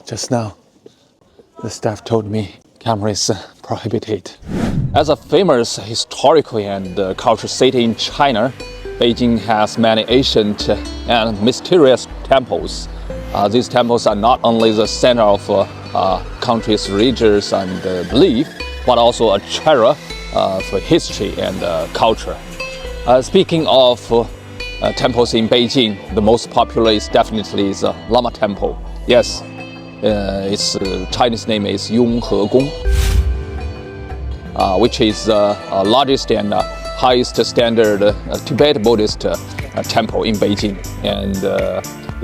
Just now, the staff told me camera is prohibited. As a famous historical and cultural city in China, Beijing has many ancient and mysterious temples. These temples are not only the center of country's religious and belief, but also a treasure for history and culture. Speaking of temples in Beijing, the most popular is definitely the Lama Temple. Yes, its Chinese name is Yonghe which is the largest and highest standard Tibet Buddhist temple in Beijing and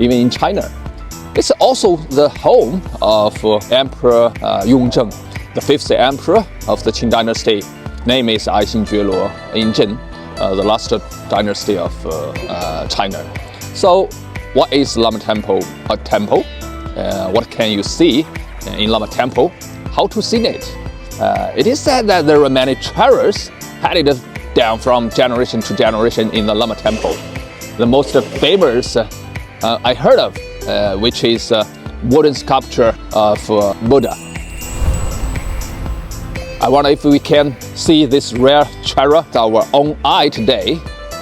even in China. It's also the home of Emperor Yongzheng, the fifth emperor of the Qing dynasty. Name is Aixinjuelu Yingzhen, the last dynasty of China. So, what is Lama Temple? A temple? What can you see in Lama Temple? How to see it? It is said that there are many treasures handed down from generation to generation in the Lama Temple. The most famous I heard of, which is wooden sculpture of Buddha. I wonder if we can see this rare treasure with our own eye today.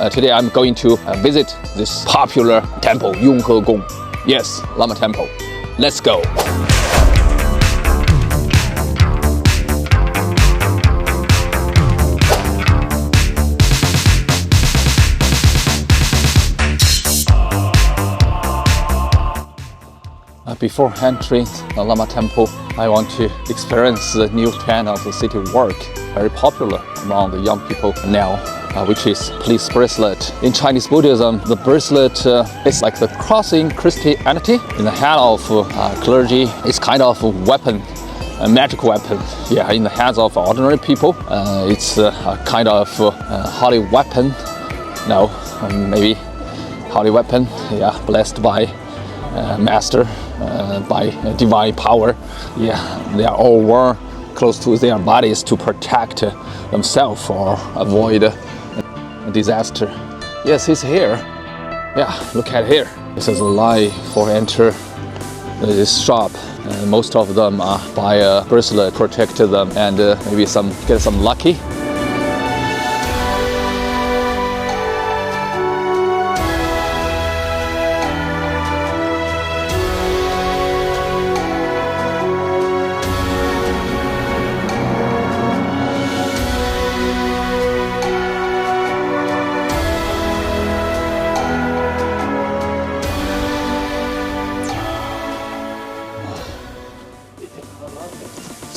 Today I'm going to visit this popular temple, Yonghe. Yes, Lama Temple. Let's go. Before entering the Lama Temple, I want to experience the new trend of the city work, very popular among the young people now, which is police bracelet. In Chinese Buddhism, the bracelet is like the crossing Christianity in the hand of clergy. It's kind of a weapon, a magical weapon. Yeah, in the hands of ordinary people, it's a kind of holy weapon. No, maybe holy weapon. Yeah, blessed by master, by divine power. Yeah, they are all worn close to their bodies to protect themselves or avoid a disaster. Yes, he's here. Yeah, look at here. This is a line for enter this shop. Most of them buy a bracelet, protect them, and maybe get some lucky.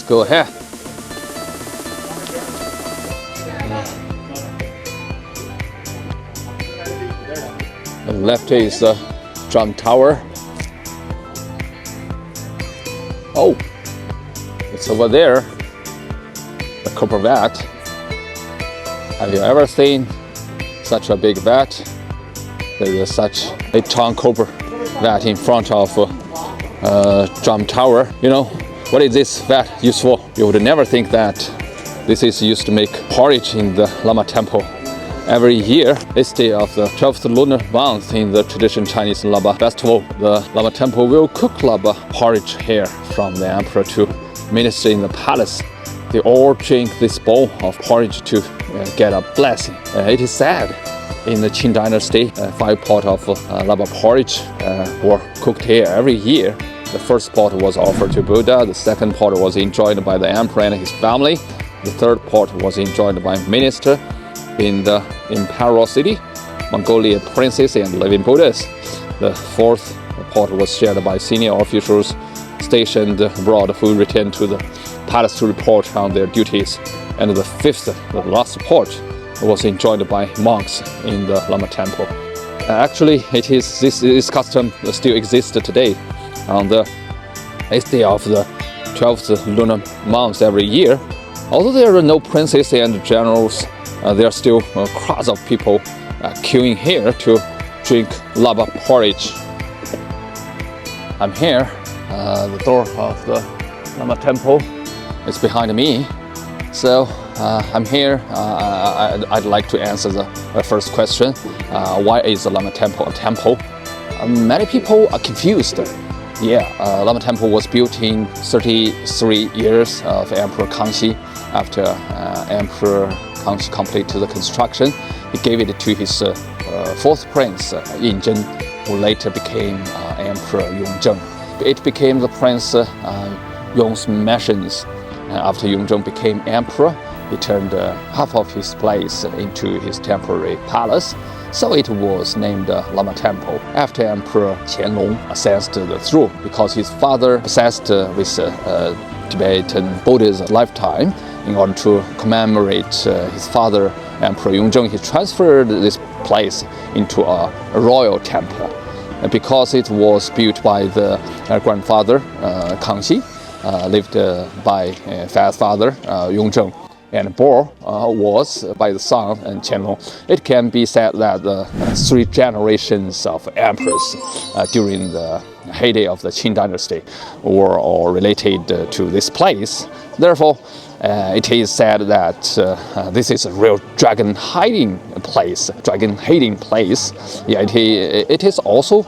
Go ahead. The left is the drum tower. Oh, it's over there, the copper vat. Have you ever seen such a big vat? There is such a ton copper vat in front of drum tower. You know, what is this vat used for? You would never think that this is used to make porridge in the Lama Temple. Every year, this day of the 12th lunar month in the traditional Chinese Lama festival, the Lama Temple will cook Lama porridge here from the emperor to minister in the palace. They all drink this bowl of porridge to get a blessing. It is said in the Qing dynasty, 5 pots of Lama porridge were cooked here every year. The first pot was offered to Buddha, the second pot was enjoyed by the emperor and his family, the third pot was enjoyed by minister in the imperial city, Mongolian princes and living Buddhas. The fourth pot was shared by senior officials stationed abroad who returned to the palace to report on their duties. And the fifth, the last pot, was enjoyed by monks in the Lama Temple. Actually, this custom still exists today. On the 8th day of the 12th lunar month every year. Although there are no princes and generals, there are still crowds of people queuing here to drink Lama porridge. I'm here. The door of the Lama Temple is behind me. So I'm here. I'd like to answer the first question. Why is the Lama Temple a temple? Many people are confused. Lama Temple was built in 33 years of Emperor Kangxi. After Emperor Kangxi completed the construction, he gave it to his fourth prince, Yingzhen, who later became Emperor Yongzheng. It became the Prince Yong's mansions. After Yongzheng became emperor, he turned half of his place into his temporary palace. So it was named Lama Temple after Emperor Qianlong ascended the throne. Because his father obsessed with Tibetan Buddhism lifetime, in order to commemorate his father, Emperor Yongzheng, he transferred this place into a royal temple. Because it was built by the grandfather Kangxi, lived by father Yongzheng, and born was by the son and Qianlong. It can be said that the three generations of emperors during the heyday of the Qing dynasty were all related to this place. Therefore, it is said that this is a real dragon hiding place. It is also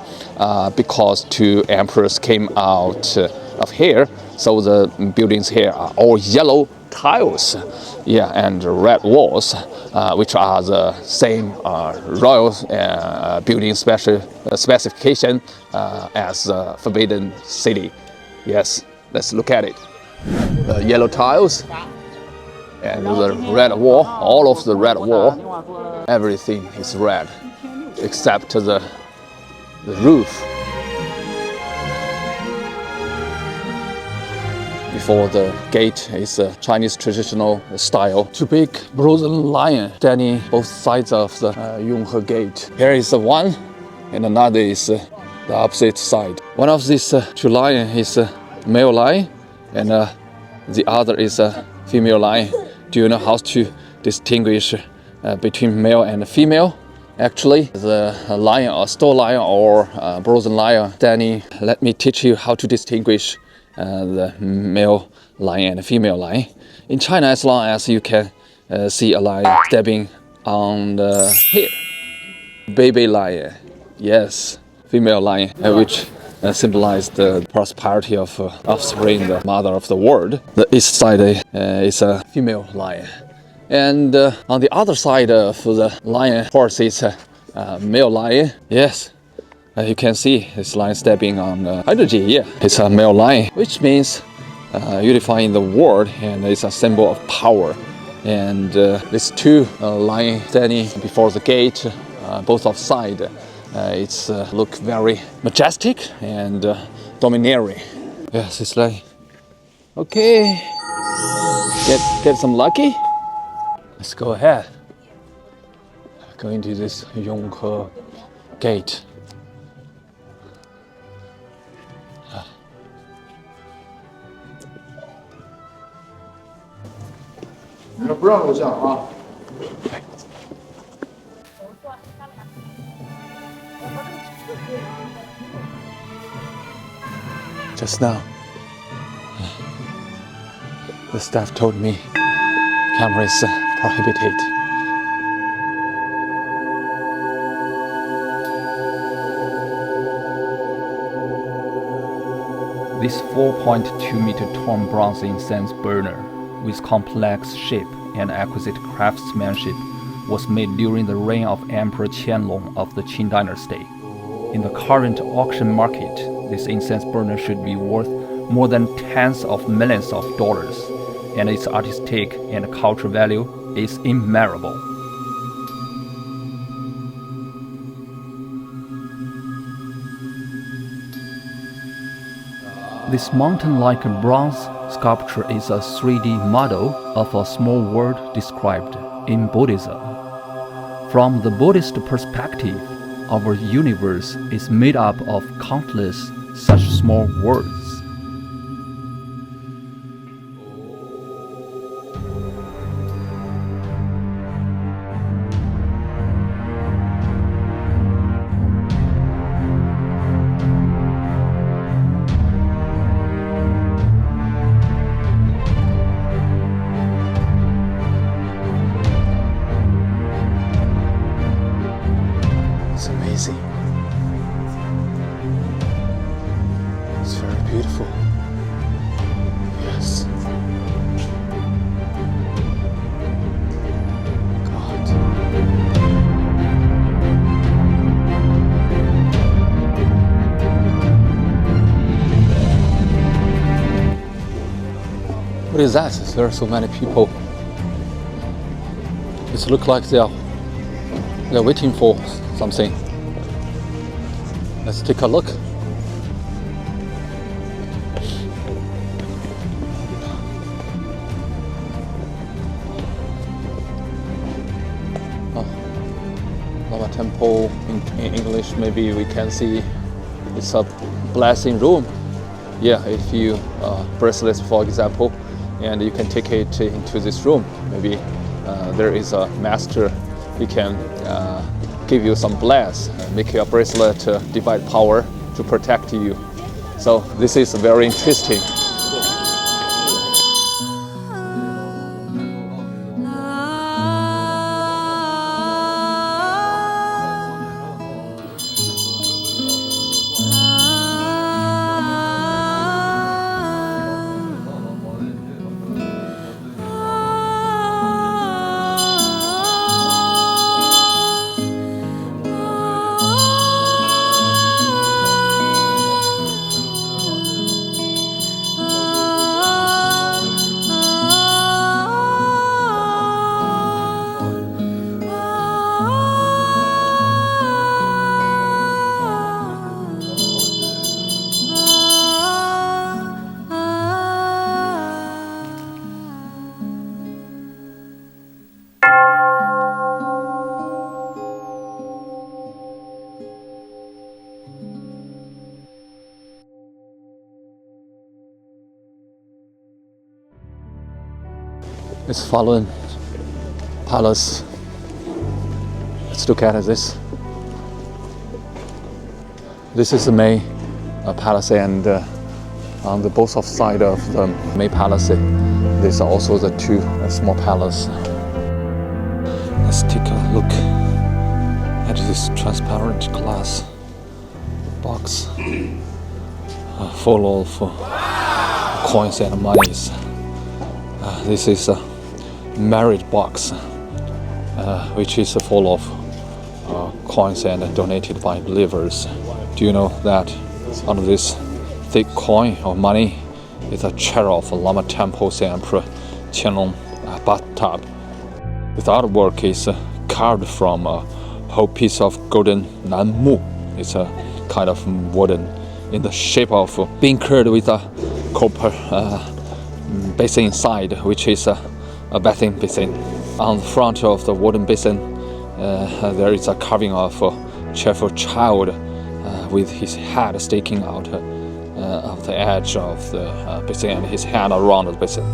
because two emperors came out of here, so the buildings here are all yellow tiles, and red walls, which are the same royal building specification as the Forbidden City. Yes, let's look at it. The yellow tiles and the red wall, all of the red wall, everything is red except the roof. Before the gate is a Chinese traditional style. Two big bronzen lions standing both sides of the Yonghe gate. Here is one, and another is the opposite side. One of these two lions is a male lion, and the other is a female lion. Do you know how to distinguish between male and female? Actually, the lion or store lion or bronzen lion standing, let me teach you how to distinguish the male lion and the female lion. In China, as long as you can see a lion stepping on the hair, baby lion, yes, female lion, which symbolize the prosperity of offspring, the mother of the world. The east side is a female lion, and on the other side of the lion horse is a male lion. Yes. You can see this lion stepping on hydrogen. It's a male lion, which means unifying the world, and it's a symbol of power. And these two lions standing before the gate, both of sides, it's look very majestic and domineering. Yes, it's like, okay, get some lucky. Let's go ahead. Go into this Yonghe gate. 不让录像啊。 Just now, the staff told me camera is prohibited. This 4.2-meter tall bronze incense burner, with complex shape and exquisite craftsmanship, was made during the reign of Emperor Qianlong of the Qing dynasty. In the current auction market, this incense burner should be worth more than tens of millions of dollars, and its artistic and cultural value is immeasurable. This mountain-like bronze sculpture is a 3D model of a small world described in Buddhism. From the Buddhist perspective, our universe is made up of countless such small worlds. It's amazing. beautiful. Yes. God. What is that? There are so many people. It looks like they're waiting for something. Let's take a look. Lama Temple in English, maybe we can see it's a blessing room. Yeah, if you bracelets, for example, and you can take it into this room. Maybe there is a master. He can give you some bless, make your bracelet divine power to protect you. So this is very interesting. It's Fallen Palace. Let's look at this. This is the main palace, and on the both of side of the main palace, there's also the two small palace. Let's take a look at this transparent glass box full of coins and monies. This is a marriage box, which is full of coins and donated by believers. Do you know that under this thick coin of money is a chair of Lama Temple's Emperor Qianlong bathtub. This artwork is carved from a whole piece of golden nanmu. It's a kind of wooden in the shape of being curved with a copper basin inside, which is a bathing basin. On the front of the wooden basin, there is a carving of a cheerful child with his head sticking out of the edge of the basin and his hand around the basin.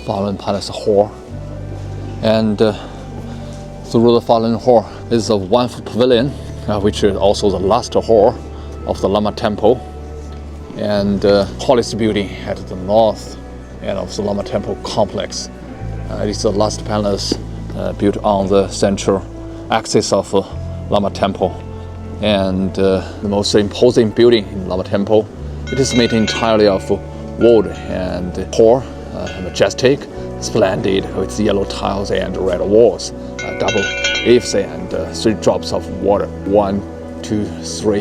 Fallen Palace Hall, and through the Fallen Hall is a wonderful pavilion, which is also the last hall of the Lama Temple, and tallest building at the north end of the Lama Temple complex. It is the last palace built on the central axis of Lama Temple, and the most imposing building in Lama Temple. It is made entirely of wood and tall, majestic, splendid, with yellow tiles and red walls, double eaves and 3 drops of water. 1, 2, 3.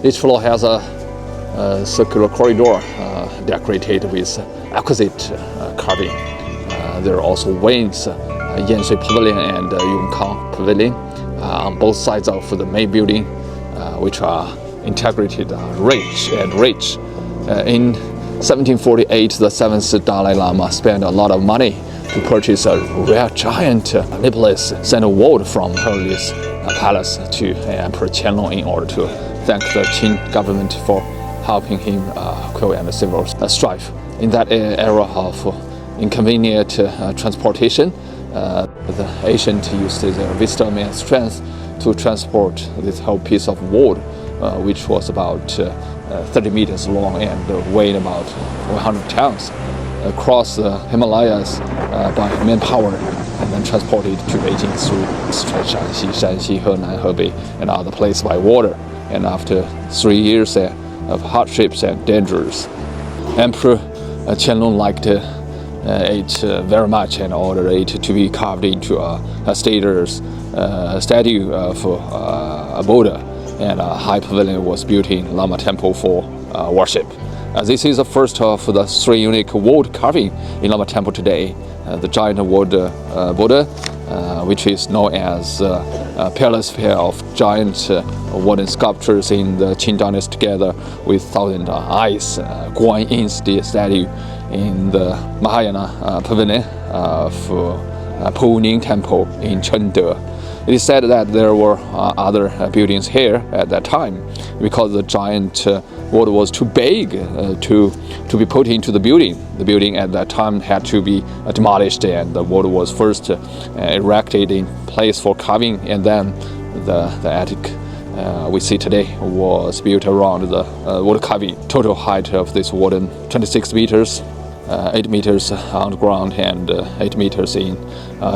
Each floor has a circular corridor decorated with exquisite carving. There are also wings, Yanshui Pavilion and Yongkang Pavilion, on both sides of the main building, which are integrated, rich. In 1748, the 7th Dalai Lama spent a lot of money to purchase a rare giant Nepalese sandalwood from this palace to Emperor Qianlong in order to thank the Qing government for helping him quell and civil strife. In that era of inconvenient transportation, the ancient used their wisdom and strength to transport this whole piece of wood, which was about 30 meters long and weighed about 100 tons, across the Himalayas by manpower, and then transported to Beijing through Shanxi, Henan, Hebei, and other places by water. And after 3 years of hardships and dangers, Emperor Qianlong liked it very much and ordered it to be carved into a statue of a Buddha, and a high pavilion was built in Lama Temple for worship. This is the first of the 3 unique wood carving in Lama Temple today. The giant wood Buddha, which is known as a peerless pair of giant wooden sculptures in the Qing dynasty, together with 1,000 eyes. Guan Yin's the statue in the Mahayana pavilion of Puning Temple in Chengde. It is said that there were other buildings here at that time, because the giant wood was too big to be put into the building. The building at that time had to be demolished, and the wood was first erected in place for carving, and then the attic we see today was built around the wood carving. Total height of this wooden 26 meters, 8 meters on the ground and 8 meters in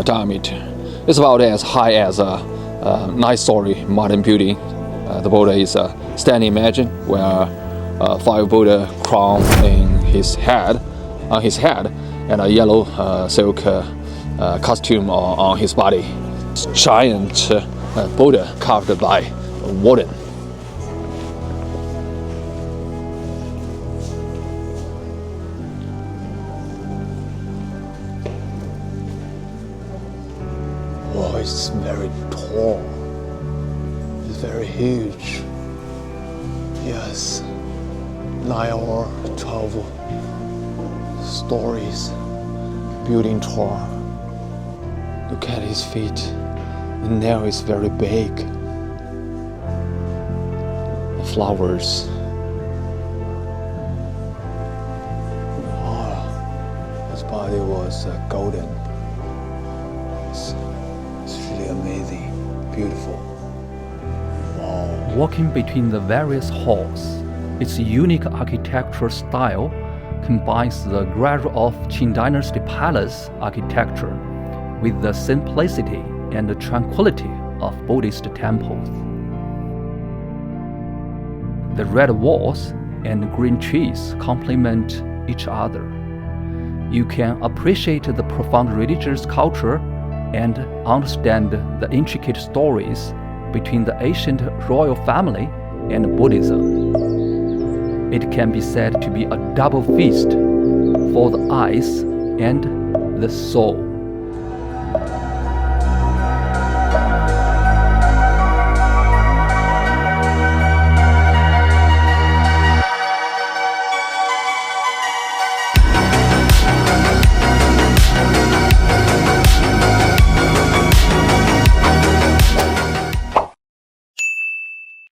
diameter. It's about as high as a 9-story modern building. The Buddha is a standing image where 5 Buddha crown on his head, and a yellow silk costume on his body. Giant Buddha carved by wooden. Oh, it's very tall. It's very huge. Yes, 9 or 12 stories, building tall. Look at his feet. The nail is very big. The flowers. Oh, his body was golden. It's really amazing, beautiful. Wow. Walking between the various halls, its unique architectural style combines the grandeur of Qing Dynasty palace architecture with the simplicity and the tranquility of Buddhist temples. The red walls and green trees complement each other. You can appreciate the profound religious culture and understand the intricate stories between the ancient royal family and Buddhism. It can be said to be a double feast for the eyes and the soul.